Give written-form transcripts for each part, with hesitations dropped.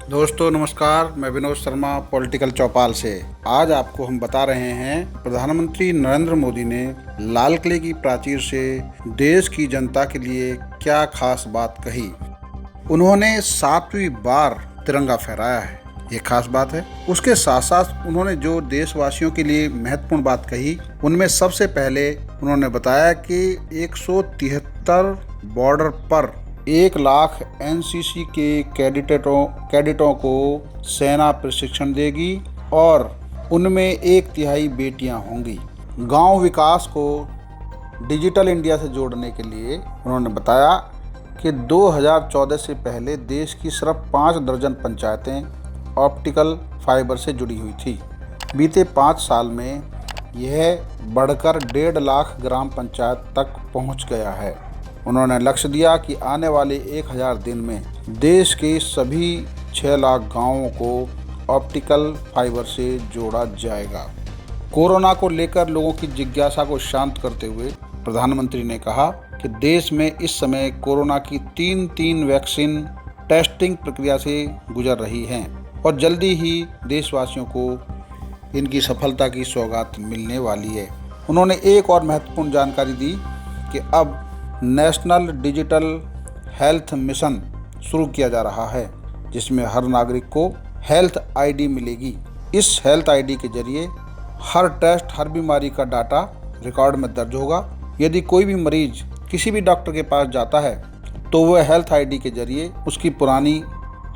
दोस्तों नमस्कार, मैं विनोद शर्मा पॉलिटिकल चौपाल से। आज आपको हम बता रहे हैं प्रधानमंत्री नरेंद्र मोदी ने लाल किले की प्राचीर से देश की जनता के लिए क्या खास बात कही। उन्होंने 7वीं बार तिरंगा फहराया है, ये खास बात है। उसके साथ साथ उन्होंने जो देशवासियों के लिए महत्वपूर्ण बात कही, उनमें सबसे पहले उन्होंने बताया कि 173 बॉर्डर पर 1 लाख एनसीसी के कैडेटों को सेना प्रशिक्षण देगी और उनमें 1/3 बेटियां होंगी। गांव विकास को डिजिटल इंडिया से जोड़ने के लिए उन्होंने बताया कि 2014 से पहले देश की सिर्फ 5 दर्जन पंचायतें ऑप्टिकल फाइबर से जुड़ी हुई थी। बीते 5 साल में यह बढ़कर 1.5 लाख ग्राम पंचायत तक पहुंच गया है। उन्होंने लक्ष्य दिया कि आने वाले 1000 दिन में देश के सभी 6 लाख गांवों को ऑप्टिकल फाइबर से जोड़ा जाएगा। कोरोना को लेकर लोगों की जिज्ञासा को शांत करते हुए प्रधानमंत्री ने कहा कि देश में इस समय कोरोना की 3 वैक्सीन टेस्टिंग प्रक्रिया से गुजर रही हैं और जल्दी ही देशवासियों को इनकी सफलता की सौगात मिलने वाली है। उन्होंने एक और महत्वपूर्ण जानकारी दी कि अब नेशनल डिजिटल हेल्थ मिशन शुरू किया जा रहा है, जिसमें हर नागरिक को हेल्थ आईडी मिलेगी। इस हेल्थ आईडी के जरिए हर टेस्ट, हर बीमारी का डाटा रिकॉर्ड में दर्ज होगा। यदि कोई भी मरीज किसी भी डॉक्टर के पास जाता है तो वह हेल्थ आईडी के जरिए उसकी पुरानी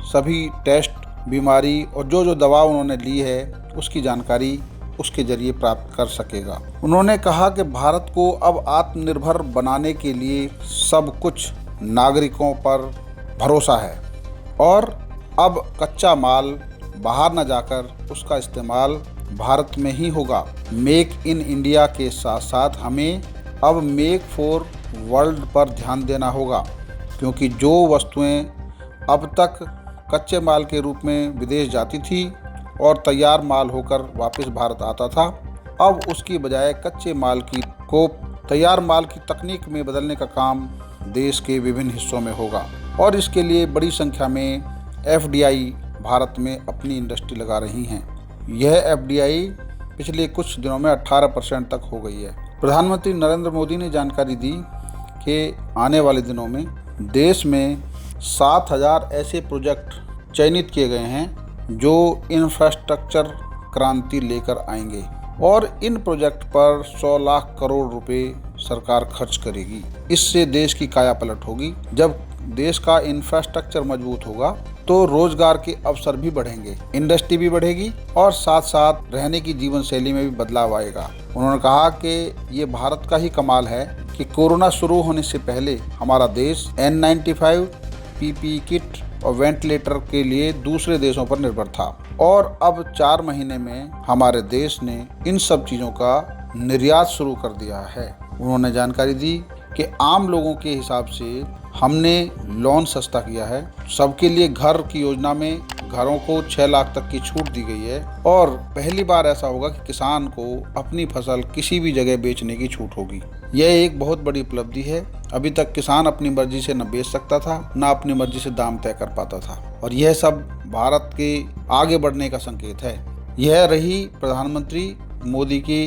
सभी टेस्ट, बीमारी और जो दवा उन्होंने ली है उसकी जानकारी उसके जरिए प्राप्त कर सकेगा। उन्होंने कहा कि भारत को अब आत्मनिर्भर बनाने के लिए सब कुछ नागरिकों पर भरोसा है और अब कच्चा माल बाहर न जाकर उसका इस्तेमाल भारत में ही होगा। मेक इन इंडिया के साथ साथ हमें अब मेक फॉर वर्ल्ड पर ध्यान देना होगा, क्योंकि जो वस्तुएं अब तक कच्चे माल के रूप में विदेश जाती थी और तैयार माल होकर वापस भारत आता था, अब उसकी बजाय कच्चे माल को तैयार माल की तकनीक में बदलने का काम देश के विभिन्न हिस्सों में होगा और इसके लिए बड़ी संख्या में एफडीआई भारत में अपनी इंडस्ट्री लगा रही हैं। यह एफडीआई पिछले कुछ दिनों में 18% तक हो गई है। प्रधानमंत्री नरेंद्र मोदी ने जानकारी दी कि आने वाले दिनों में देश में 7000 ऐसे प्रोजेक्ट चयनित किए गए हैं जो इंफ्रास्ट्रक्चर क्रांति लेकर आएंगे और इन प्रोजेक्ट पर 100 लाख करोड़ रुपए सरकार खर्च करेगी। इससे देश की काया पलट होगी। जब देश का इंफ्रास्ट्रक्चर मजबूत होगा तो रोजगार के अवसर भी बढ़ेंगे, इंडस्ट्री भी बढ़ेगी और साथ साथ रहने की जीवन शैली में भी बदलाव आएगा। उन्होंने कहा कि ये भारत का ही कमाल है कि कोरोना शुरू होने से पहले हमारा देश N95 PPE किट और वेंटिलेटर के लिए दूसरे देशों पर निर्भर था और अब 4 महीने में हमारे देश ने इन सब चीज़ों का निर्यात शुरू कर दिया है। उन्होंने जानकारी दी कि आम लोगों के हिसाब से हमने लोन सस्ता किया है। सबके लिए घर की योजना में घरों को 6 लाख तक की छूट दी गई है और पहली बार ऐसा होगा कि किसान को अपनी फसल किसी भी जगह बेचने की छूट होगी। यह एक बहुत बड़ी उपलब्धि है। अभी तक किसान अपनी मर्जी से न बेच सकता था, न अपनी मर्जी से दाम तय कर पाता था और यह सब भारत के आगे बढ़ने का संकेत है। यह रही प्रधानमंत्री मोदी की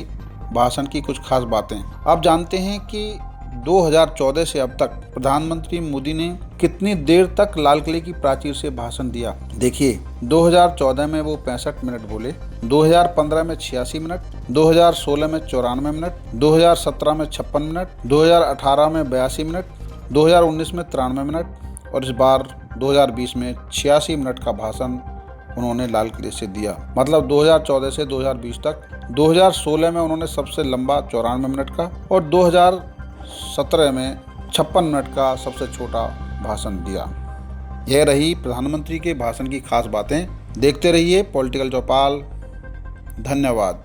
भाषण की कुछ खास बातें। अब जानते हैं कि 2014 से अब तक प्रधानमंत्री मोदी ने कितनी देर तक लाल किले की प्राचीर से भाषण दिया। देखिए, 2014 में वो 65 मिनट बोले, 2015 में 86 मिनट, 2016 में 94 मिनट, 2017 में 56 मिनट, 2018 में 82 मिनट, 2019 में 93 मिनट और इस बार 2020 में 86 मिनट का भाषण उन्होंने लाल किले से दिया। मतलब 2014 से 2020 तक। 2016 में उन्होंने सबसे लंबा 94 मिनट का और 2017 में 56 मिनट का सबसे छोटा भाषण दिया। यह रही प्रधानमंत्री के भाषण की खास बातें। देखते रहिए पॉलिटिकल चौपाल। धन्यवाद।